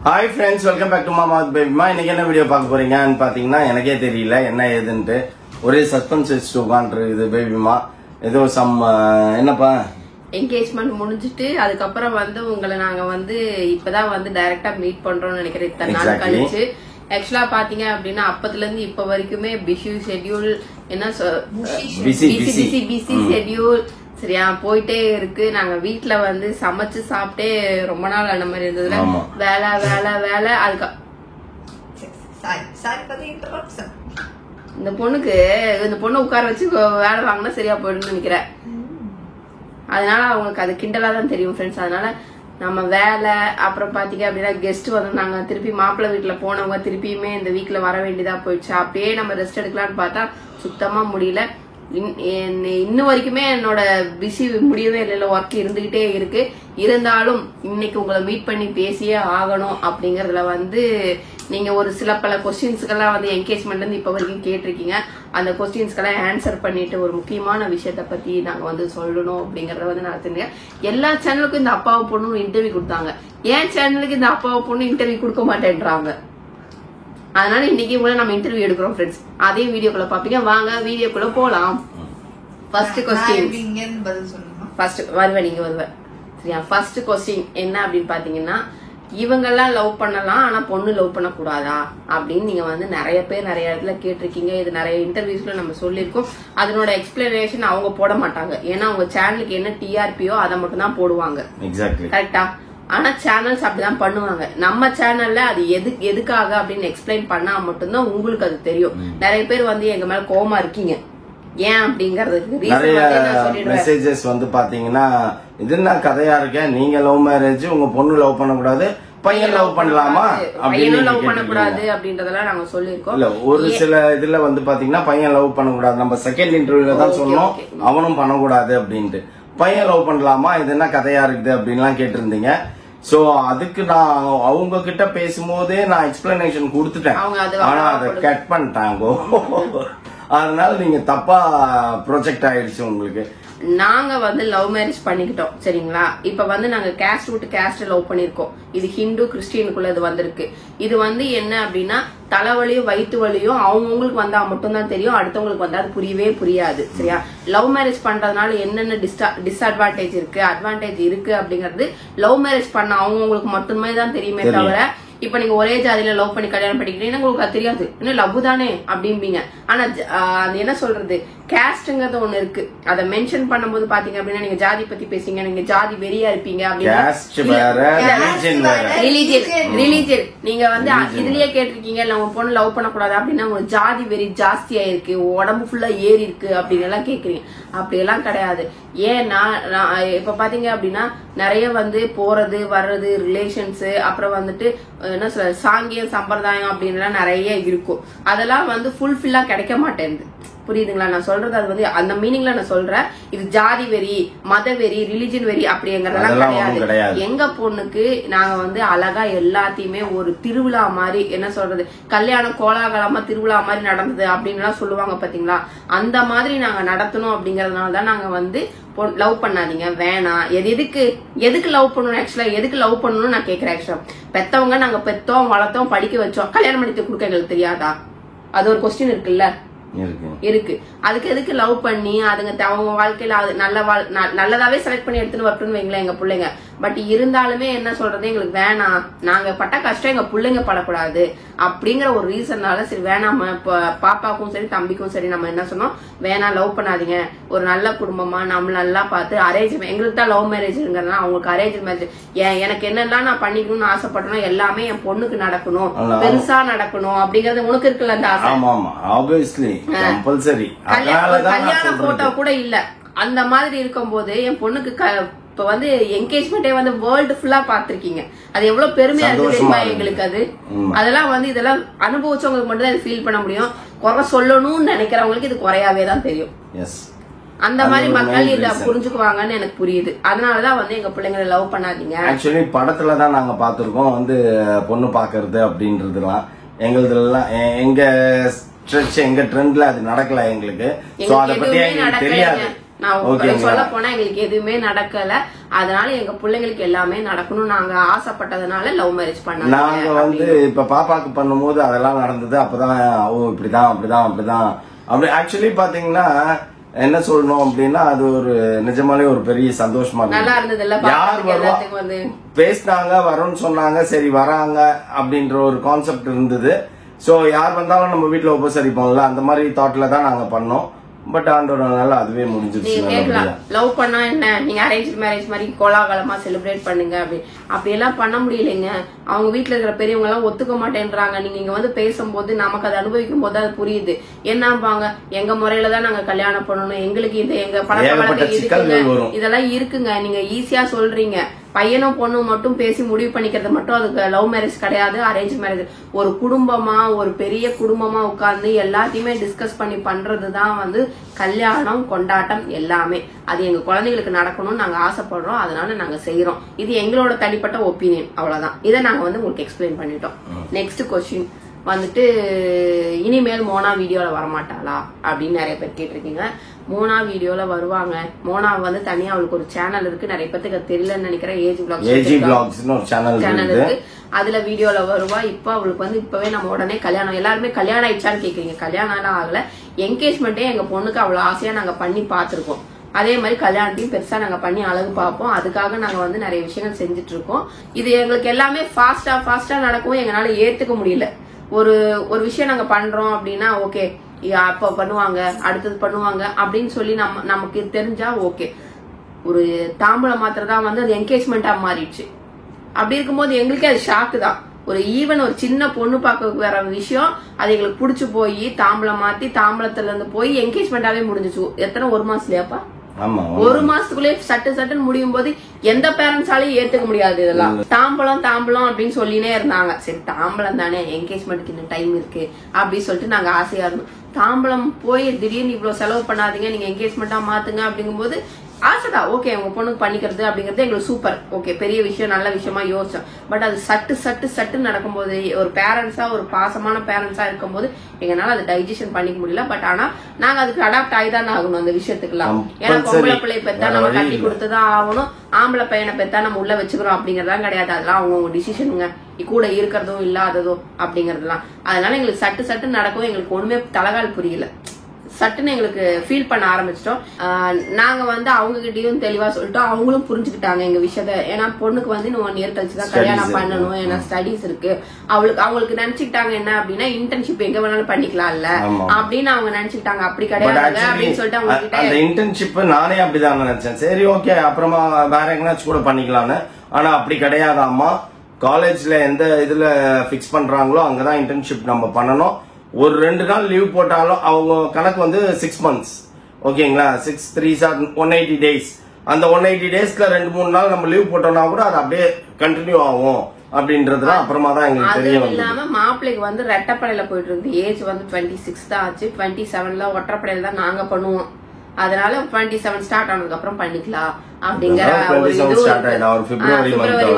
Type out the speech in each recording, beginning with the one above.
Hi friends, welcome back to Mama with Baby Ma. இன்னைக்கு என்ன video பார்க்க போறீங்கன்னு பாத்தீங்கன்னா எனக்கே தெரியல என்ன ஏதுன்ட்டு ஒரே சஸ்பென்ஸ் வச்சுட்டு உட்காந்துருக்குது பேபிமா. ஏதோ சம் என்னப்பா என்கேஜ்மெண்ட் முடிஞ்சிட்டு அதுக்கப்புறம் வந்து உங்களை நாங்க வந்து இப்பதான் வந்து டைரக்டா மீட் பண்றோம்னு நினைக்கிறேன். இத்தனை நாள் கழிச்சு ஆக்சுவலா பாத்தீங்க அப்படின்னா அப்பத்துல இருந்து இப்ப வரைக்குமே பிஸி ஷெட்யூல் என்ன பிஸி ஷெட்யூல் சரியா போயிட்டே இருக்கு. நாங்க வீட்டுல வந்து சமைச்சு சாப்பிட்டே ரொம்ப நாள் ஆன மாதிரி இருந்ததுல வேலை வேலை வேலை. அதுக்கு இந்த பொண்ணு உட்கார வச்சு வேலை வாங்கினா சரியா போயிடும்னு நினைக்கிறேன். அதனால அவங்களுக்கு அது கிண்டலா தான் தெரியும் ஃப்ரெண்ட்ஸ். அதனால நம்ம வேலை அப்புறம் பாத்தீங்க அப்படின்னா கெஸ்ட் வந்திருந்தாங்க. திருப்பி மாப்பிள்ளை வீட்டுல போனவங்க திருப்பியுமே இந்த வீக்ல வர வேண்டியதா போயிடுச்சு. அப்படியே நம்ம ரெஸ்ட் எடுக்கலாம்னு பார்த்தா சுத்தமா முடியல. இன்னும் வரைக்குமே என்னோட பிஸி முடியவே இல்லை, ஒர்க் இருந்துகிட்டே இருக்கு. இருந்தாலும் இன்னைக்கு உங்களை மீட் பண்ணி பேசியே ஆகணும் அப்படிங்கறதுல வந்து நீங்க ஒரு சில பல கொஸ்டின்ஸ்க்கெல்லாம் வந்து என்கேஜ்மெண்ட்ல இருந்து இப்ப வரைக்கும் கேட்டிருக்கீங்க. அந்த கொஸ்டின்ஸ்க்கெல்லாம் ஆன்சர் பண்ணிட்டு ஒரு முக்கியமான விஷயத்த பத்தி நாங்க வந்து சொல்லணும் அப்படிங்கறத வந்து நான் தெரிஞ்சேன். எல்லா சேனலுக்கும் இந்த அப்பாவை பொண்ணு இன்டர்வியூ கொடுத்தாங்க. ஏன் சேனலுக்கு இந்த அப்பாவை பொண்ணு இன்டர்வியூ கொடுக்க மாட்டேன்றாங்க. அதனால இன்னைக்கு உங்களை நம்ம இன்டர்வியூ எடுக்கிறோம் ஃப்ரெண்ட்ஸ். அதே வீடியோக்குள்ள பாப்பீங்க. வாங்க வீடியோக்குள்ள போலாம். ஃபர்ஸ்ட் கொஸ்டின் வருவேன் நீங்க வருவேன் சரியா. ஃபர்ஸ்ட் கொஸ்டின் என்ன அப்படின்னு பாத்தீங்கன்னா, இவங்கெல்லாம் லவ் பண்ணலாம் ஆனா பொண்ணு லவ் பண்ண கூடாதா அப்படின்னு நீங்க வந்து நிறைய பேர் நிறைய இடத்துல கேட்டிருக்கீங்க. இது நிறைய இன்டர்வியூஸ்ல நம்ம சொல்லியிருக்கோம். அதனோட எக்ஸ்பிளனேஷன் அவங்க போட மாட்டாங்க. ஏன்னா அவங்க சேனலுக்கு என்ன டிஆர்பியோ அதை மட்டும் தான் போடுவாங்க. கரெக்டா? ஆனா சேனல்ஸ் அப்படிதான் பண்ணுவாங்க. நம்ம சேனல்ல அது எதுக்காக அப்படின்னு எக்ஸ்பிளைன் பண்ணா மட்டும்தான் உங்களுக்கு அது தெரியும். நிறைய பேர் வந்து எங்க மேல கோவமா இருக்கீங்க. ஏன் அப்படிங்கறதுக்கு நிறைய மெசேஜஸ் வந்து பாத்தீங்கன்னா இது என்ன கதையா இருக்கேன், நீங்க லவ் மேரேஜ் உங்க பொண்ணு லவ் பண்ண கூடாது, பையன் லவ் பண்ணலாமா பையனும் லவ் பண்ணக்கூடாது அப்படின்றதெல்லாம் நாங்க சொல்லிருக்கோம். இல்ல ஒரு சில இதுல வந்து பாத்தீங்கன்னா பையன் லவ் பண்ணக்கூடாது. நம்ம செகண்ட் இன்டர்வியூல தான் சொன்னோம் அவனும் பண்ணக்கூடாது அப்படின்ட்டு. பையன் லவ் பண்ணலாமா இது என்ன கதையா இருக்குது அப்படின்லாம் கேட்டிருந்தீங்க. சோ அதுக்கு நான் அவங்க கிட்ட பேசும்போதே நான் எக்ஸ்பிளனேஷன் கொடுத்துட்டேன். ஆனா அதை கட் பண்ணிட்டாங்க. அதனால நீங்க தப்பா ப்ரொஜெக்ட் ஆயிடுச்சு உங்களுக்கு. நாங்க வந்து லவ் மேரேஜ் பண்ணிக்கிட்டோம் சரிங்களா. இப்ப வந்து நாங்க கேஸ்ட் விட்டு கேஸ்ட் லவ் பண்ணிருக்கோம். இது ஹிந்து கிறிஸ்டியனுக்குள்ள இது வந்திருக்கு. இது வந்து என்ன அப்படின்னா தலைவலியும் வயிற்று வலியும் அவங்கவுங்களுக்கு வந்தா மட்டும்தான் தெரியும். அடுத்தவங்களுக்கு வந்தா அது புரியவே புரியாது சரியா. லவ் மேரேஜ் பண்றதுனால என்னென்ன டிஸ்அட்வான்டேஜ் இருக்கு அட்வான்டேஜ் இருக்கு அப்படிங்கறது லவ் மேரேஜ் பண்ண அவங்கவுங்களுக்கு மட்டுமே தான் தெரியுமே தவிர இப்ப நீங்க ஒரே ஜாதியில லவ் பண்ணி கல்யாணம் பண்ணிக்கிட்டீங்கன்னா உங்களுக்கு அது தெரியாது. இன்னும் லவ் தானே அப்படிம்பீங்க. ஆனா அது என்ன சொல்றது கேஸ்ட்ங்கிறது ஒண்ணு இருக்கு. அதை மென்ஷன் பண்ணும்போது பாத்தீங்க அப்படின்னா நீங்க ஜாதி பத்தி பேசுங்க, நீங்க ஜாதி வெறியா இருப்பீங்க ரிலீஜியன். நீங்க வந்து இதுலயே கேட்டிருக்கீங்க நம்ம பொண்ணு லவ் பண்ணக்கூடாது அப்படின்னா உங்களுக்கு ஜாதி வெறி ஜாஸ்தியா இருக்கு, உடம்பு ஃபுல்லா ஏறி இருக்கு அப்படின்னு எல்லாம் கேக்குறீங்க. அப்படி எல்லாம் கிடையாது. ஏன்னா இப்ப பாத்தீங்க அப்படின்னா நிறைய வந்து போறது வர்றது ரிலேஷன்ஸ் அப்புறம் வந்துட்டு என்ன சொல்ற சாங்கியம் சம்பிரதாயம் அப்படின்னு நிறைய இருக்கும். அதெல்லாம் வந்து ஃபுல்ஃபில்லா கிடைக்க மாட்டேங்குது. புரியுதுங்களா நான் சொல்றது? அது வந்து அந்த மீனிங்ல நான் சொல்றேன். இது ஜாதி வெறி மத வெறி ரிலிஜன் வெறி அப்படிங்கறதெல்லாம் கிடையாது. எங்க பொண்ணுக்கு நாங்க வந்து அழகா எல்லாத்தையுமே ஒரு திருவிழா மாதிரி என்ன சொல்றது கல்யாணம் கோலாகலமா திருவிழா மாதிரி நடந்தது அப்படின்னு எல்லாம் சொல்லுவாங்க பாத்தீங்களா. அந்த மாதிரி நாங்க நடத்தணும் அப்படிங்கறதுனாலதான் நாங்க வந்து லவ் பண்ணாதீங்க வேணாம். எதுக்கு லவ் பண்ணணும் ஆக்சுவலா எதுக்கு லவ் பண்ணணும்னு நான் கேக்குறேன். ஆக்சுவலா பெத்தவங்க நாங்க பெத்தோம் வளர்த்தோம் படிக்க வச்சோம் கல்யாணம் பண்ணி கொடுக்க எங்களுக்கு தெரியாதா? அது ஒரு கொஸ்டின் இருக்குல்ல இருக்கு. அதுக்கு எதுக்கு லவ் பண்ணி அதுங்க அவங்க வாழ்க்கையில நல்லதாவே செலக்ட் பண்ணி எடுத்துன்னு வரட்டும்னு வைங்களேன் எங்க பிள்ளைங்க. பட் இருந்தாலுமே என்ன சொல்றது எங்களுக்கு வேணாம், நாங்க பட்ட கஷ்டம் எங்க பிள்ளைங்க படக்கூடாது அப்படிங்கிற ஒரு ரீசன்னால சரி வேணாம். பாப்பாக்கும் சரி தம்பிக்கும் சரி நம்ம என்ன சொன்னோம், வேணாம் லவ் பண்ணாதீங்க, ஒரு நல்ல குடும்பமா நம்ம நல்லா பார்த்து அரேஞ்ச். எங்களுக்கு தான் லவ் மேரேஜ்ங்கிறதுனா அவங்களுக்கு அரேஞ்ச் மேரேஜ். எனக்கு என்னெல்லாம் நான் பண்ணிக்கணும்னு ஆசைப்பட்டனோ எல்லாமே என் பொண்ணுக்கு நடக்கணும், பெருசா நடக்கணும் அப்படிங்கறது உனக்கு இருக்குல்ல அந்த ஆசை. கல்யாண போட்டோ கூட இல்ல. அந்த மாதிரி இருக்கும் போது என் பொண்ணுக்கு இப்ப வந்து என்கேஜ்மெண்டே வந்து வேர்ல்டு ஃபுல்லா பாத்திருக்கீங்க. அது எவ்வளவு பெருமையா இருக்கு தெரியுமா எங்களுக்கு. அதெல்லாம் வந்து இதெல்லாம் அனுபவிச்சவங்களுக்கு மட்டும் தான் ஃபீல் பண்ண முடியும். குறை சொல்லணும்னு நினைக்கிறவங்களுக்கு இது குறையாவே தான் தெரியும். அந்த மாதிரி மக்கள் இத புரிஞ்சுக்குவாங்கன்னு எனக்கு புரியுது. அதனாலதான் வந்து எங்க பிள்ளைங்களை லவ் பண்ணாதீங்க. ஆக்சுவலி படத்துலதான் நாங்க பாத்திருக்கோம் வந்து பொண்ணு பாக்குறது அப்படின்றதுலாம். எங்களுதுலாம் எங்க ட்ரெண்ட்ல அது நடக்கல எங்களுக்கு. சோ அத பத்தி எங்களுக்கு தெரியாது. நான் சொல்ல போனா எங்களுக்கு எதுவுமே நடக்கல. அதனால எங்க பிள்ளைங்களுக்கு எல்லாமே நடக்கணும் நாங்க ஆசைப்பட்டதுனால லவ் மேரேஜ் பண்ணோம். நாங்க வந்து இப்ப பாப்பாக்கு பண்ணும்போது அதெல்லாம் நடந்தது. அப்பதான் இப்படிதான் அப்படிதான் அப்படி ஆக்சுவலி பாத்தீங்கன்னா என்ன சொல்லணும் அப்படின்னா அது ஒரு நிஜமாலே ஒரு பெரிய சந்தோஷமா நல்லா இருந்தது. யார் வருவா பேசினாங்க வரோன்னு சொன்னாங்க, சரி வராங்க அப்படின்ற ஒரு கான்செப்ட் இருந்தது. சோ யார் வந்தாலும் நம்ம வீட்டுல உபசரிப்போம்ல, அந்த மாதிரி தாட்ல தான் நாங்க பண்ணோம். பட் ஆண்டோடனால அதுவே முடிஞ்சிருச்சு. லவ் பண்ணா என்ன, நீங்க அரேஞ்ச் மேரேஜ் மாதிரி கோலாகலமா செலிப்ரேட் பண்ணுங்க அப்படி எல்லாம் பண்ண முடியலைங்க. அவங்க வீட்டுல இருக்கிற பெரியவங்க எல்லாம் ஒத்துக்க மாட்டேன்றாங்க. நீங்க இங்க வந்து பேசும்போது நமக்கு அதை அனுபவிக்கும் போது அது புரியுது. என்னப்பாங்க எங்க முறையில தான் நாங்க கல்யாணம் பண்ணணும், எங்களுக்கு இந்த எங்க பழக்க வழக்கம் இருக்குங்க, இதெல்லாம் இருக்குங்க. நீங்க ஈஸியா சொல்றீங்க. பையனும் பொண்ணும் மட்டும் பேசி முடிவு பண்ணிக்கிறது மட்டும் அதுக்கு லவ் மேரேஜ் கிடையாது, அரேஞ்ச் மேரேஜ். ஒரு குடும்பமா ஒரு பெரிய குடும்பமா உட்கார்ந்து எல்லாத்தையுமே டிஸ்கஸ் பண்ணி பண்றதுதான் வந்து கல்யாணம் கொண்டாட்டம் எல்லாமே. அது எங்க குழந்தைகளுக்கு நடக்கணும்னு நாங்க ஆசைப்படுறோம், அதனால நாங்க செய்யறோம். இது எங்களோட தனிப்பட்ட ஒப்பீனியன், அவ்வளவுதான். இதை நாங்க வந்து உங்களுக்கு எக்ஸ்பிளைன் பண்ணிட்டோம். நெக்ஸ்ட் கொஸ்டின் வந்துட்டு, இனிமேல் மோனா வீடியோல வரமாட்டாளா அப்படின்னு நிறைய பேர் கேட்டிருக்கீங்க. மோனா வீடியோல வருவாங்க. மோனா வந்து தனியா அவளுக்கு ஒரு சேனல் இருக்கு, நிறைய பேருக்கு தெரியலன்னு நினைக்கிறேன். ஏஜி பிளாக்ஸ்னு ஒரு சேனல் இருக்கு, அதுல வீடியோல வருவா. இப்ப அவளுக்கு வந்து இப்பவே நம்ம உடனே கல்யாணம், எல்லாருமே கல்யாணம் ஆயிடுச்சான்னு கேக்குறீங்க. கல்யாணம் எல்லாம் ஆகல. என்கேஜ்மெண்ட்டே எங்க பொண்ணுக்கு அவ்வளவு ஆசையா நாங்க பண்ணி பாத்துருக்கோம். அதே மாதிரி கல்யாணத்தையும் பெருசா நாங்க பண்ணி அழகு பார்ப்போம். அதுக்காக நாங்க வந்து நிறைய விஷயங்கள் செஞ்சுட்டு இருக்கோம். இது எங்களுக்கு எல்லாமே ஃபாஸ்டா நடக்கும். எங்களால ஏத்துக்க முடியல. ஒரு விஷயம் நாங்க பண்றோம் அப்படின்னா ஓகே அப்ப பண்ணுவாங்க, அடுத்தது பண்ணுவாங்க அப்படின்னு சொல்லி நமக்கு தெரிஞ்சா ஓகே. ஒரு தாம்பூலம் மாத்திரதான் வந்து அது என்கேஜ்மெண்டா மாறிடுச்சு. அப்படி இருக்கும்போது எங்களுக்கே அது ஷாக்கு தான். ஈவன் ஒரு சின்ன பொண்ணு பார்க்க வர விஷயம் அது எங்களுக்கு புடிச்சு போய் தாம்பூலம் மாத்தி தாம்பூலத்துல இருந்து போய் என்கேஜ்மெண்டாவே முடிஞ்சிச்சு. எத்தனை, ஒரு மாசத்துலயாப்பா? ஒரு மாசத்துக்குள்ளே சட்டுன்னு முடியும் போது எந்த பேரண்ட்ஸாலையும் ஏத்துக்க முடியாது. இதெல்லாம் தாம்பலம் அப்படின்னு சொல்லினே இருந்தாங்க. சரி தாம்பலம் தானே, என்கேஜ்மெண்ட்க்கு இன்னும் டைம் இருக்கு அப்படின்னு சொல்லிட்டு நாங்க ஆசையா இருந்தோம். தாம்பலம் போய் திடீர்னு இவ்வளவு செலவு பண்ணாதீங்க, நீங்க என்கேஜ்மெண்டா மாத்துங்க அப்படிங்கும் போது ஆசைதான். ஓகே உங்க பொண்ணுக்கு பண்ணிக்கிறது அப்படிங்கறது எங்களுக்கு சூப்பர், ஓகே பெரிய விஷயம், நல்ல விஷயமா யோசிச்சோம். பட் அது சட்டு நடக்கும்போது, ஒரு பேரண்ட்ஸா ஒரு பாசமான பேரண்ட்ஸா இருக்கும்போது எங்கனால அது டைஜஷன் பண்ணிக்க முடியல. பட் ஆனா நாங்க அதுக்கு அடாப்ட் ஆகிதான் ஆகணும் அந்த விஷயத்துக்குலாம். ஏன்னா பொம்பளை பிள்ளை பெத்தா நம்ம கட்டி கொடுத்துதான் ஆகணும், ஆம்பளை பையனை பெத்தா நம்ம உள்ள வச்சுக்கிறோம் அப்படிங்கறதான் கிடையாது. அதெல்லாம் அவங்கவுங்க டிசிஷனுங்க, கூட இருக்கிறதும் இல்லாததும் அப்படிங்கறதுலாம். அதனால எங்களுக்கு சட்டு நடக்கும். எங்களுக்கு ஒண்ணுமே தலகால் புரியல. சட்டுன்னு எங்களுக்கு ஃபீல் பண்ண ஆரம்பிச்சிட்டோம். நாங்க வந்து அவங்க கிட்டயும் தெளிவா சொல்லிட்டோம், அவங்களும் புரிஞ்சுக்கிட்டாங்க எங்க விஷயத்த. ஏன்னா பொண்ணுக்கு வந்து இன்னும் 1 இயர் கழிச்சுதான் கல்யாணம் பண்ணணும், ஏன்னா ஸ்டடிஸ் இருக்கு. அவங்களுக்கு நினைச்சுக்கிட்டாங்க என்ன அப்படின்னா இன்டர்ன்ஷிப் எங்க வேணாலும் பண்ணிக்கலாம்ல அப்படின்னு அவங்க நினைச்சுக்கிட்டாங்க. அப்படி கிடையாது அப்படின்னு சொல்லிட்டு அவங்க கிட்ட அந்த இன்டர்ன்ஷிப் நானே அப்படிதான் நினைச்சேன். சரி ஓகே அப்புறமா வேற எங்கனாச்சும் கூட பண்ணிக்கலாம்னு. ஆனா அப்படி கிடையாதாமா. காலேஜ்ல எந்த இதுல பிக்ஸ் பண்றாங்களோ அங்கதான் இன்டர்ன்ஷிப் நம்ம பண்ணணும். ஒரு 2 நாள் லீவ் போட்டாலும் அவங்க கணக்கு வந்து 6 months. ஓகேங்களா, 6 3s 180 days. அந்த 180 daysல 2-3 நாள் நம்ம லீவ் போட்டோம்னா கூட அது அப்படியே கண்டினியூ ஆகும் அப்படின்றதுதான் அப்புறமா தான் எங்களுக்கு தெரியும். இல்லாம மாப்பிள்ளைக்கு வந்து ரெட்டப்படையில போயிட்டு இருக்கு. ஏஜ் வந்து 26 தான் ஆச்சு. 27ல ஒற்றைப்படையில தான் நாங்க பண்ணுவோம். அதனால 27 ஸ்டார்ட் ஆனதுக்கு அப்புறம் பண்ணிக்கலாம் அப்படிங்கிற ஒரு பிப்ரவரி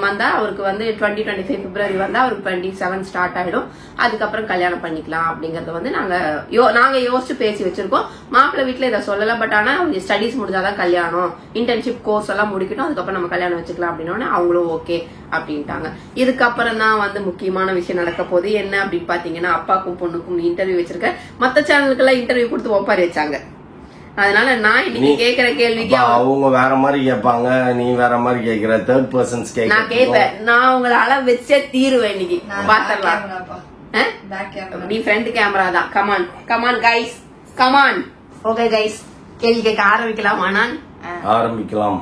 வந்தா அவருக்கு வந்து 2025 பிப்ரவரி வந்தா அவருக்கு 27 ஸ்டார்ட் ஆயிடும். அதுக்கப்புறம் கல்யாணம் பண்ணிக்கலாம் அப்படிங்கறத வந்து நாங்க யோசிச்சு பேசி வச்சிருக்கோம். மாப்பிள்ளை வீட்டுல இதை சொல்லல. பட் ஆனா ஸ்டடிஸ் முடிஞ்சாதான் கல்யாணம், இன்டர்ன்ஷிப் கோர்ஸ் எல்லாம் முடிக்கட்டும், அதுக்கப்புறம் நம்ம கல்யாணம் வச்சுக்கலாம் அப்படின்னா அவங்களும் ஓகே அப்படின்ட்டாங்க. இதுக்கப்புறம் தான் வந்து முக்கியமான விஷயம் நடக்க போகுது. என்ன அப்படின்னு பாத்தீங்கன்னா, அப்பாக்கும் பொண்ணுக்கும் இன்டர்வியூ வச்சிருக்கேன். மத்த சேனலுக்கு எல்லாம் இன்டர்வியூ கொடுத்து ஒப்பாரி வச்சாங்க. அதனால நான் இன்னைக்கு கேக்குற கேள்விக்கு அவங்க வேற மாதிரி கேட்பாங்க, நீ வேற மாதிரி கேக்குற. தேர்ட் பர்சன்ஸ் நான் கேட்பேன். நான் உங்களை அளவு வச்சே தீருவேன். இன்னைக்கு பாத்திரலாம். நீ ஃப்ரண்ட் கேமரா தான். Come on guys, come on. Okay guys, கேள்வி கேட்க ஆரம்பிக்கலாமா? நான் ஆரம்பிக்கலாம்.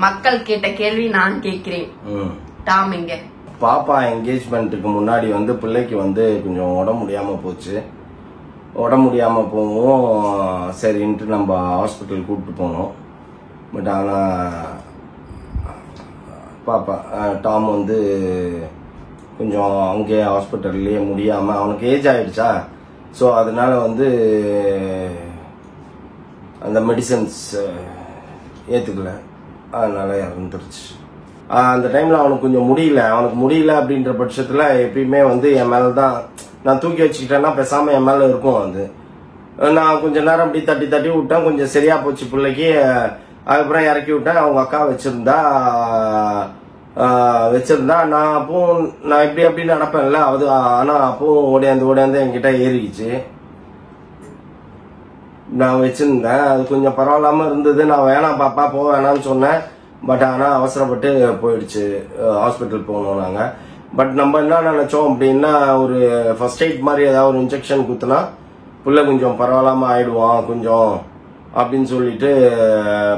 மக்கள் கேட்ட கேள்வி நான் கேட்கிறேன். டாம் இங்க பாப்பா என்கேஜ்மெண்ட்டுக்கு முன்னாடி வந்து பிள்ளைக்கு வந்து கொஞ்சம் உடம்பு முடியாம போச்சு. உடம்பு முடியாமல் போவோம் சரின்ட்டு நம்ம ஹாஸ்பிட்டல் கூப்பிட்டு போனோம். பட் ஆனால் பாப்பா டாம் வந்து கொஞ்சம் அங்கே ஹாஸ்பிட்டல்லையே முடியாமல், அவனுக்கு ஏஜ் ஆகிடுச்சா, ஸோ அதனால வந்து அந்த மெடிசன்ஸ் ஏற்றுக்கல, அதனால இறந்துருச்சு. அந்த டைமில் அவனுக்கு கொஞ்சம் முடியல அப்படின்ற பட்சத்தில் எப்பயுமே வந்து என் மேலே தான் நான் தூக்கி வச்சுக்கிட்டேன்னா பேசாமல் என் மேலே இருக்கும். அது நான் கொஞ்ச நேரம் அப்படி தட்டி தட்டி விட்டேன், கொஞ்சம் சரியா போச்சு பிள்ளைக்கு. அதுக்கப்புறம் இறக்கி விட்டேன். அவங்க அக்கா வச்சிருந்தா நான் அப்பவும் நான் இப்படி அப்படி நடப்பேன்ல அது. ஆனா அப்பவும் ஓடியாந்து என்கிட்ட ஏறிக்குச்சு. நான் வச்சிருந்தேன், அது கொஞ்சம் பரவாயில்லாம இருந்தது. நான் வேணாம் பாப்பா போக வேணாம்னு சொன்னேன். பட் ஆனா அவசரப்பட்டு போயிடுச்சு, ஹாஸ்பிட்டல் போகணும் நாங்க. பட் நம்ம என்ன நினைச்சோம் அப்படின்னா, ஒரு ஃபர்ஸ்ட் எய்ட் மாதிரி ஏதாவது ஒரு இன்ஜெக்ஷன் குத்துனா புள்ள கொஞ்சம் பரவாயில்லாம ஆயிடுவான் கொஞ்சம் அப்படின்னு சொல்லிட்டு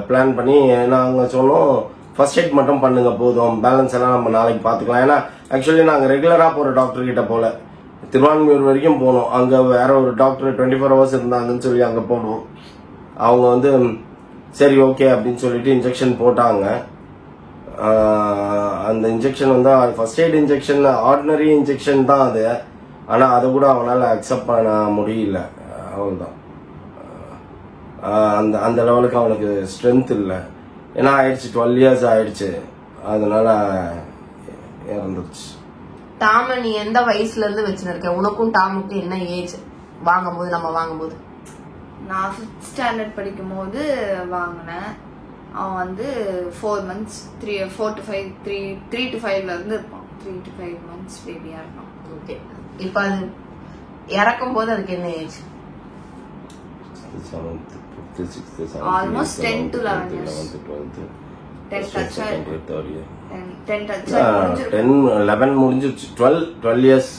பிளான் பண்ணி நாங்க சொன்னோம், ஃபர்ஸ்ட் எய்ட் மட்டும் பண்ணுங்க போதும், பேலன்ஸ் எல்லாம் நம்ம நாளைக்கு பாத்துக்கலாம். ஏன்னா ஆக்சுவலி நாங்க ரெகுலரா போற டாக்டர் கிட்ட போல, திருவான்மியூர் வரைக்கும் போனோம். அங்க வேற ஒரு டாக்டர் 24 ஹவர்ஸ் இருந்தாங்கன்னு சொல்லி அங்க போனோம். அவங்க வந்து சரி ஓகே அப்படின்னு சொல்லிட்டு இன்ஜெக்ஷன் போட்டாங்க. அந்த இன்ஜெக்ஷன் வந்து first eight injection, ordinary injection தான் அது. ஆனா அதை கூட அவனால அக்செப்ட் பண்ண முடியல. அவ்வளவுதான், அந்த லெவலுக்கு அவனுக்கு ஸ்ட்ரென்த் இல்லை. ஏன்னா ஆயிடுச்சு 12 இயர்ஸ் ஆயிடுச்சு, அதனால இறந்துருச்சு. டாம நீ எந்த வயசுல இருந்து வச்சுருக்க? உனக்கும் டாமுக்கும் என்ன ஏஜ் நம்ம வாங்கும்போது? நான் 5th ஸ்டாண்டர்ட் படிக்கும் போது வாங்கினேன். அவன் வந்து 4 months 4 to 5 3 to 5ல இருந்து இருப்பான். 3 to 5 months பேபியா இருப்பான். ஓகே, இப்ப அது இறக்கும் போது அதுக்கு என்ன ஏஜ்? Almost 10 to 11 years. 10 முடிஞ்சிருச்சு. 12 இயர்ஸ்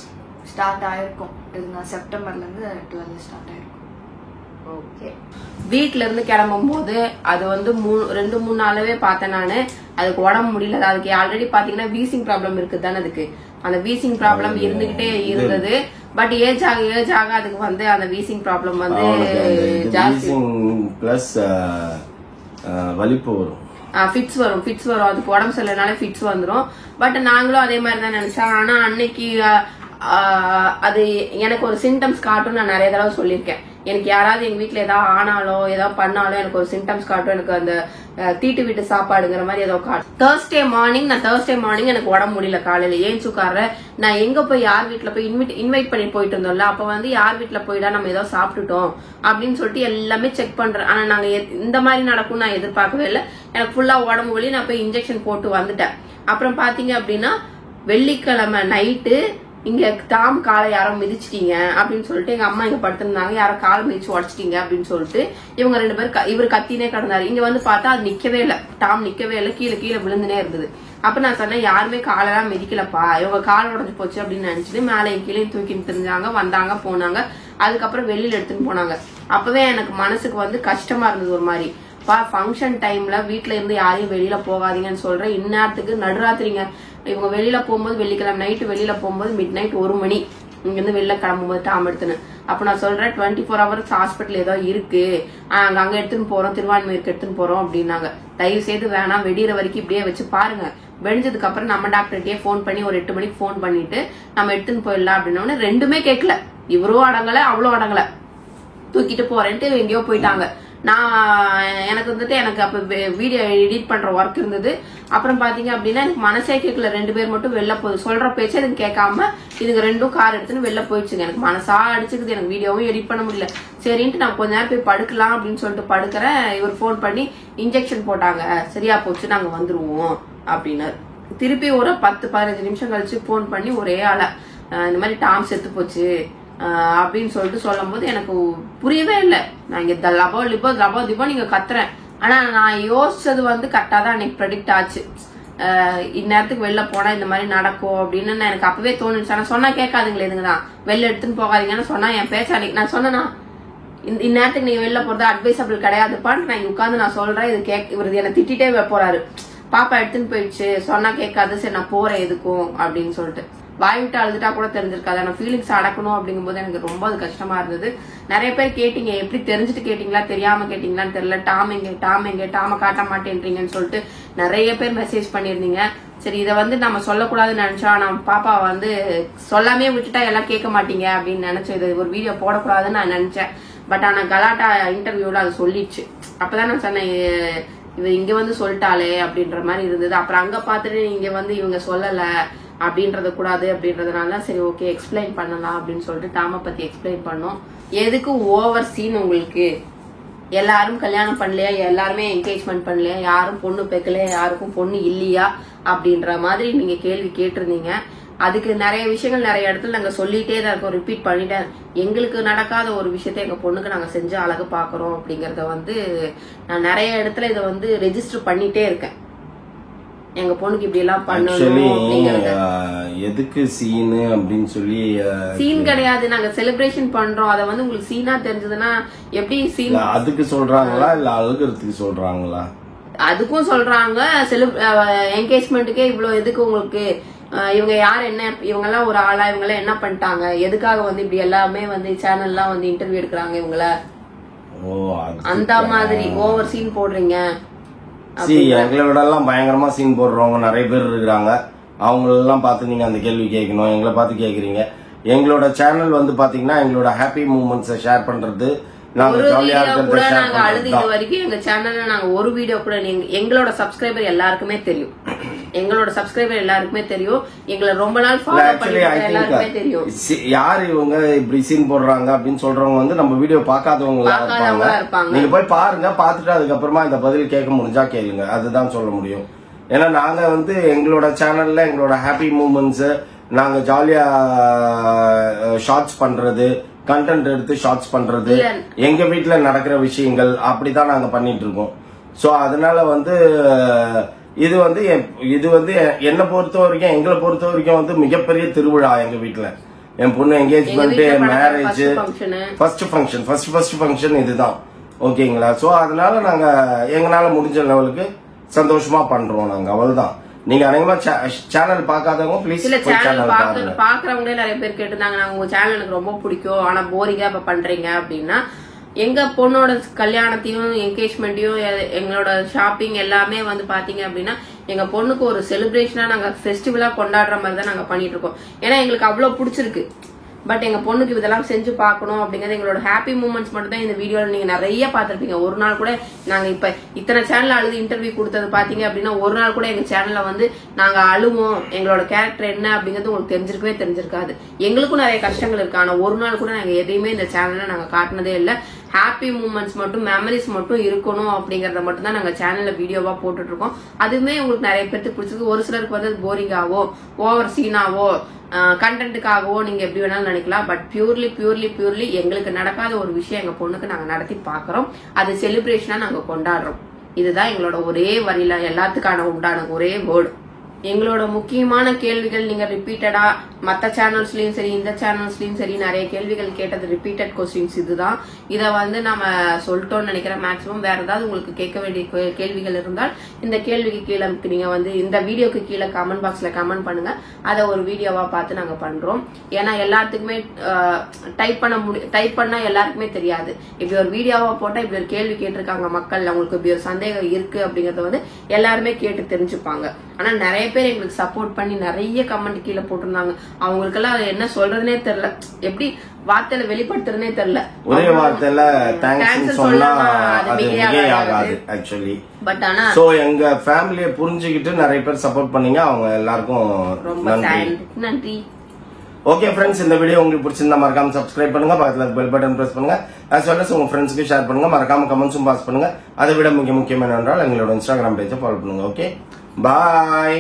ஸ்டார்ட் ஆயிருக்கும். செப்டம்பர்ல இருந்து 12 ஸ்டார்ட் ஆயிருக்கும். ஓகே, வீட்ல இருந்து கிளம்பும் போது அது வந்து 2-3 நாளாவே பார்த்தேன் நானு. அதுக்கு உடம்பு முடியல. அதுக்கு ஆல்ரெடி பாத்தீங்கன்னா வீசிங் ப்ராப்ளம் இருக்குது தானே. அதுக்கு அந்த வீசிங் ப்ராப்ளம் இருந்துகிட்டே இருந்தது. பட் ஏஜ் ஆக அதுக்கு வந்து அந்த வீசிங் ப்ராப்ளம் வந்து ஜாஸ்தி பிளஸ் வலிப்பு வரும், ஃபிட்ஸ் வரும். அதுக்கு உடம்பு சரியில்லைனால ஃபிட்ஸ் வந்துடும். பட் நாங்களும் அதே மாதிரி தான் நினைச்சோம். ஆனா அன்னைக்கு அது எனக்கு ஒரு சிம்டம்ஸ் காட்டும். நான் நிறைய தடவை சொல்லியிருக்கேன். எனக்கு யாராவது எங்க வீட்டுல ஏதாவது ஆனாலோ ஏதாவது பண்ணாலும் எனக்கு ஒரு சிம்டம்ஸ் காட்டும். எனக்கு அந்த தீட்டு வீட்டு சாப்பாடுங்கிற மாதிரி ஏதோ காட்டும். தேர்ஸ்டே மார்னிங் எனக்கு உடம்பு முடியல. காலையில ஏஞ்சுக்கார நான் எங்க போய் யார் வீட்டுல போய் இன்வைட் பண்ணி போயிட்டு இருந்தோம்ல, அப்ப வந்து யார் வீட்டுல போயிடா நம்ம ஏதோ சாப்பிட்டுட்டோம் அப்படின்னு சொல்லிட்டு எல்லாமே செக் பண்றேன். ஆனா நாங்க இந்த மாதிரி நடக்கும் நான் எதிர்பார்க்கவே இல்லை. எனக்கு ஃபுல்லா உடம்பு வலி. நான் போய் இன்ஜெக்ஷன் போட்டு வந்துட்டேன். அப்புறம் பாத்தீங்க அப்படின்னா வெள்ளிக்கிழமை நைட்டு இங்க தாம் காலை யாரோ மிதிச்சிட்டீங்க அப்படின்னு சொல்லிட்டு எங்க அம்மா இங்க படுத்திருந்தாங்க. யாரோ காலை மிதிச்சு உடச்சிட்டீங்க அப்படின்னு சொல்லிட்டு இவங்க 2 பேரும் இவர் கத்தினே கிடந்தாரு. இங்க வந்து பார்த்தா அது நிக்கவே இல்லை, டாம் நிக்கவே இல்லை, கீழே விழுந்துனே இருந்தது. அப்ப நான் சொன்னேன், யாருமே காலெல்லாம் மிதிக்கலப்பா, இவங்க கால் உடஞ்சு போச்சு அப்படின்னு நினைச்சிட்டு மேலே கீழே தூக்கிட்டு தெரிஞ்சாங்க. வந்தாங்க போனாங்க. அதுக்கப்புறம் வெளியில எடுத்துன்னு போனாங்க. அப்பவே எனக்கு மனசுக்கு வந்து கஷ்டமா இருந்தது ஒரு மாதிரி. ஃபங்க்ஷன் டைம்ல வீட்டுல இருந்து யாரையும் வெளியில போகாதீங்கன்னு சொல்றேன். இந்நேரத்துக்கு நடுராத்திரிங்க இவங்க வெளியில போகும்போது, வெள்ளிக்கிழமை நைட்டு வெளியில போகும்போது மிட் நைட் 1 மணி இங்க இருந்து வெளில கிளம்பும்போது டாம் எடுத்துன்னு. அப்ப நான் சொல்றேன் 24 hours ஹாஸ்பிட்டல் ஏதோ இருக்கு, அங்க எடுத்துன்னு போறோம், திருவான்மையூருக்கு எடுத்துன்னு போறோம் அப்படின்னாங்க. தயவு செய்து வேணாம், வெடிகிற வரைக்கும் இப்படியே வச்சு பாருங்க. வெடிஞ்சதுக்கு அப்புறம் நம்ம டாக்டர்கிட்டயே போன் பண்ணி ஒரு 8 மணிக்கு போன் பண்ணிட்டு நம்ம எடுத்துன்னு போயிடலாம் அப்படின்னோடனே 2மே கேட்கல. இவரும் அடங்கல, அவளும் அடங்கல. தூக்கிட்டு போறேன்ட்டு எங்கேயோ போயிட்டாங்க. எனக்கு வந்துட்டு எனக்கு அப்ப வீடியோ எடிட் பண்ற ஒர்க் இருந்தது. அப்புறம் பாத்தீங்க அப்படின்னா எனக்கு மனசே கேட்கல. 2 பேர் மட்டும் வெளில போகுது. சொல்ற பேச்சு எனக்கு கேட்காம இதுங்க 2ம் கார் எடுத்துன்னு வெளில போயிடுச்சுங்க. எனக்கு மனசா அடிச்சுக்குது. எனக்கு வீடியோவும் எடிட் பண்ண முடியல. சரின்ட்டு நான் கொஞ்ச நேரம் போய் படுக்கலாம் அப்படின்னு சொல்லிட்டு படுக்கிறேன். இவர் போன் பண்ணி இன்ஜெக்ஷன் போட்டாங்க, சரியா போச்சு, நாங்க வந்துருவோம் அப்படின்னாரு. திருப்பி ஒரு 10-15 நிமிஷம் கழிச்சு போன் பண்ணி ஒரே ஆள இந்த மாதிரி டாம் செத்து போச்சு அப்படின்னு சொல்லிட்டு சொல்லும் போது எனக்கு புரியவே இல்லை. நான் இங்க லபோ திபோ நீங்க கத்துறேன். ஆனா நான் யோசிச்சது வந்து கரெக்டா தான் எனக்கு ப்ரெடிக்ட் ஆச்சு. இந்நேரத்துக்கு வெளில போனா இந்த மாதிரி நடக்கும் அப்படின்னு எனக்கு அப்பவே தோணுச்சு. ஆனா சொன்னா கேட்காதுங்களே இதுங்கதான், வெளில எடுத்துன்னு போகாதீங்கன்னு சொன்னா என் பேச்ச நான் சொன்னா இந்நேரத்துக்கு நீங்க வெளில போறது அட்வைசபிள் கிடையாதுப்பான்னு நான் உட்காந்து நான் சொல்றேன். இவரு என்ன திட்டிட்டே போறாரு. பாப்பா எடுத்துன்னு போயிடுச்சு, சொன்னா கேட்காது, சரி நான் போறேன் எதுக்கும் அப்படின்னு சொல்லிட்டு. வாய் விட்டு அழுதுட்டா கூட தெரிஞ்சிருக்காது. ஆனா ஃபீலிங்ஸ் அடக்கணும் அப்படிங்கும் போது எனக்கு ரொம்ப அது கஷ்டமா இருந்தது. நிறைய பேர் கேட்டீங்க, எப்படி தெரிஞ்சுட்டு கேட்டீங்களா தெரியாம கேட்டீங்களான்னு தெரியல. டாம காட்ட மாட்டேன்றீங்கன்னு சொல்லிட்டு நிறைய பேர் மெசேஜ் பண்ணிருந்தீங்க. சரி, இதை வந்து நம்ம சொல்லக்கூடாதுன்னு நினைச்சோம். நம்ம பாப்பா வந்து சொல்லாமே விட்டுட்டா எல்லாம் கேட்க மாட்டீங்க அப்படின்னு நினைச்சேன். இது ஒரு வீடியோ போடக்கூடாதுன்னு நான் நினைச்சேன். பட் ஆனா கலாட்டா இன்டர்வியூல அது சொல்லிடுச்சு. அப்பதான் நான் சொன்னேன், இவ இங்க வந்து சொல்லிட்டாளே அப்படின்ற மாதிரி இருந்தது. அப்புறம் அங்க பாத்துட்டு இங்க வந்து இவங்க சொல்லல அப்படின்றது கூடாது அப்படின்றதுனால சரி ஓகே எக்ஸ்பிளைன் பண்ணலாம் அப்படின்னு சொல்லிட்டு டாம பத்தி எக்ஸ்பிளைன் பண்ணோம். எதுக்கு ஓவர் சீன் உங்களுக்கு? எல்லாரும் கல்யாணம் பண்ணலையா, எல்லாருமே என்கேஜ்மெண்ட் பண்ணலையா, யாரும் பொண்ணு பெக்கலையா, யாருக்கும் பொண்ணு இல்லையா அப்படின்ற மாதிரி நீங்க கேள்வி கேட்டிருந்தீங்க. அதுக்கு நிறைய விஷயங்கள் நிறைய இடத்துல நாங்க சொல்லிட்டே தான் இருக்கோம், ரிப்பீட் பண்ணிட்டேன். எங்களுக்கு நடக்காத ஒரு விஷயத்த எங்க பொண்ணுக்கு நாங்க செஞ்சு அழகு பாக்குறோம் அப்படிங்கறத வந்து நான் நிறைய இடத்துல இதை வந்து ரெஜிஸ்டர் பண்ணிட்டே இருக்கேன். எங்க பொண்ணுக்கு இப்படி எல்லாம் பண்ணணும். எதுக்கு சீனு அப்படின்னு சொல்லி சீன் கிடையாது, நாங்க செலிப்ரேஷன் பண்றோம். அத வந்து உங்களுக்கு சீனா தெரிஞ்சதுன்னா எப்படி சீன்? அதுக்கு சொல்றாங்களா இல்ல அழுகிறதுக்கு சொல்றாங்களா? அதுக்கும் சொல்றாங்க. என்கேஜ்மெண்ட்டுக்கே இவ்வளவு எதுக்கு உங்களுக்கு? இவங்க யார், என்ன இவங்க எல்லாம் ஒரு ஆளா, இவங்க எல்லாம் என்ன பண்ணிட்டாங்க, எதுக்காக வந்து இப்படி எல்லாமே வந்து சேனல்லாம் வந்து இன்டர்வியூ எடுக்கிறாங்க இவங்கள? அந்த மாதிரி ஓவர் சீன் போடுறீங்க. எங்களோட எல்லாம் பயங்கரமா சீன் போடுறவங்க நிறைய பேர் இருக்கிறாங்க. அவங்களெல்லாம் பார்த்து நீங்க அந்த கேள்வி கேட்கணும். எங்களை பார்த்து கேக்குறீங்க. எங்களோட சேனல் வந்து பாத்தீங்கன்னா எங்களோட ஹாப்பி மூமெண்ட்ஸை ஷேர் பண்றது, நாங்க ஜாலியா கூட நாங்க அழுது இது வரைக்கும் எங்க சேனல்ல நாங்க ஒரு வீடியோ கூட எங்களோட சப்ஸ்கிரைபர் எல்லாருக்குமே தெரியும். எங்களோட சப்ஸ்கிரைபர் எல்லாருக்குமே தெரியும். எங்களை ரொம்ப நாள் ஃபாலோ பண்ணிட்டு எல்லாருக்குமே தெரியும். யாரு இவங்க இப்படி சீன் போடுறாங்க அப்படின்னு சொல்றவங்க வந்து நம்ம வீடியோ பார்க்காதவங்களா இருப்பாங்க. நீங்க போய் பாருங்க, பாத்துட்டு அதுக்கப்புறமா இந்த பதில் கேட்க முடிஞ்சா கேளுங்க. அதுதான் சொல்ல முடியும். ஏன்னா நாங்க வந்து எங்களோட சேனல்ல எங்களோட ஹாப்பி மூமெண்ட்ஸ், நாங்க ஜாலியா ஷார்ட்ஸ் பண்றது, கண்டென்ட் எடுத்து ஷார்ட்ஸ் பண்றது, எங்க வீட்டுல நடக்கிற விஷயங்கள் அப்படிதான் நாங்க பண்ணிட்டு இருக்கோம். சோ அதனால வந்து இது வந்து என்னை பொறுத்த வரைக்கும், எங்களை பொறுத்த வரைக்கும் வந்து மிகப்பெரிய திருவிழா எங்க வீட்டுல. என் பொண்ணு என்கேஜ்மெண்ட், மேரேஜ், ஃபர்ஸ்ட் ஃபங்க்ஷன் இதுதான். ஓகேங்களா? சோ அதனால நாங்க எங்களால முடிஞ்ச லெவலுக்கு சந்தோஷமா பண்றோம் நாங்க. அவ்வளவுதான். நீங்க அநேகமா சேனல் பாக்காதவங்க ப்ளீஸ் பாக்குறவங்களே நிறைய பேர் கேட்டிருந்தாங்க, நாங்க உங்க சேனல் எனக்கு ரொம்ப பிடிக்கும், ஆனா போரிங்கா இப்ப பண்றீங்க அப்படின்னா. எங்க பொண்ணோட கல்யாணத்தையும் என்கேஜ்மெண்ட்டையும் எங்களோட ஷாப்பிங் எல்லாமே வந்து பாத்தீங்க அப்படின்னா எங்க பொண்ணுக்கு ஒரு செலிப்ரேஷனா நாங்க ஃபெஸ்டிவலா கொண்டாடுற மாதிரி தான் நாங்க பண்ணிட்டு இருக்கோம். ஏன்னா எங்களுக்கு அவ்வளவு பிடிச்சிருக்கு. பட் எங்க பொண்ணுக்கு இதெல்லாம் செஞ்சு பார்க்கணும் அப்படிங்கறது எங்களோட ஹாப்பி மூமெண்ட்ஸ் மட்டும் தான் இந்த வீடியோல நீங்க நிறைய பாத்திருப்பீங்க. ஒரு நாள் கூட நாங்க இப்ப இத்தனை சேனல்ல அழுது இன்டர்வியூ கொடுத்தது பாத்தீங்க அப்படின்னா ஒரு நாள் கூட எங்க சேனல்ல வந்து நாங்க அழுவோம், எங்களோட கேரக்டர் என்ன அப்படிங்கறது உங்களுக்கு தெரிஞ்சிருக்காது. எங்களுக்கும் நிறைய கஷ்டங்கள் இருக்கு. ஆனா ஒரு நாள் கூட நாங்க எதையுமே இந்த சேனல்ல நாங்க காட்டினதே இல்ல. ஹாப்பி மூமெண்ட்ஸ் மட்டும், மெமரிஸ் மட்டும் இருக்கணும் அப்படிங்கறத மட்டும் தான் நாங்க சேனல்ல வீடியோவா போட்டுட்டு இருக்கோம். அதுவுமே உங்களுக்கு நிறைய பேருக்கு பிடிச்சிருக்கு. ஒரு சிலருக்கு வந்து போரிங்காவோ, ஓவர் சீனாவோ, கண்டென்ட்டுக்காகவோ நீங்க எப்படி வேணாலும் நினைக்கலாம். பட் பியூர்லி எங்களுக்கு நடக்காத ஒரு விஷயம் எங்க பொண்ணுக்கு நாங்க நடத்தி பாக்குறோம். அது செலிப்ரேஷனா நாங்க கொண்டாடுறோம். இதுதான் எங்களோட ஒரே வரியில எல்லாத்துக்கான உண்டான ஒரே வேர்டு. எங்களோட முக்கியமான கேள்விகள் நீங்க ரிப்பீட்டடா மத்த சேனல்ஸ்லயும் சரி இந்த சேனல்ஸ்லயும் சரி நிறைய கேள்விகள் கேட்டது ரிப்பீட்டட் கொஸ்டின்ஸ். இதுதான். இத வந்து நம்ம சொல்லிட்டோம்னு நினைக்கிறேன். மேக்சிமம் வேற ஏதாவது உங்களுக்கு கேட்க வேண்டிய கேள்விகள் இருந்தால் இந்த கேள்விக்கு கீழே நீங்க வந்து இந்த வீடியோக்கு கீழே கமெண்ட் பாக்ஸ்ல கமெண்ட் பண்ணுங்க. அதை ஒரு வீடியோவா பார்த்து நாங்க பண்றோம். ஏன்னா எல்லாத்துக்குமே டைப் பண்ணா எல்லாருக்குமே தெரியாது. இப்படி ஒரு வீடியோவா போட்டா இப்படி ஒரு கேள்வி கேட்டிருக்காங்க மக்கள், அவங்களுக்கு இப்படி ஒரு சந்தேகம் இருக்கு அப்படிங்கறத வந்து எல்லாருமே கேட்டு தெரிஞ்சுப்பாங்க. ஆனா நிறைய பேர் எங்களுக்கு சப்போர்ட் பண்ணி நிறைய கமெண்ட் கீழே போட்டிருந்தாங்க. அவங்களுக்கெல்லாம் என்ன சொல்றதுனே தெரியல, எப்படி வார்த்தையில வெளிப்படுத்துறதுனே தெரியல. ஒரே வார்த்தையில தேங்க்ஸ் சொன்னா அது மிகையாகாது ஆக்சுவலி. பட் ஆனா சோ எங்க ஃபேமிலியை புரிஞ்சுக்கிட்டு நிறைய பேர் சப்போர்ட் பண்ணீங்க. அவங்க எல்லாருக்கும் ரொம்ப நன்றி. ஓகே ஃப்ரெண்ட்ஸ், இந்த வீடியோ உங்களுக்கு பிடிச்சிருந்தா மறக்காம சப்ஸ்கிரைப் பண்ணுங்க, பக்கத்துல பெல் பட்டன் பிரஸ் பண்ணுங்க, as well as உங்க ஃப்ரெண்ட்ஸ்க்கு ஷேர் பண்ணுங்க, மறக்காம கமெண்ட்ஸும் பாஸ் பண்ணுங்க. அதை விட முக்கியம் என்னவென்றால் எங்களோட இன்ஸ்டாகிராம் பேஜை ஃபாலோ பண்ணுங்க. ஓகே, பாய்.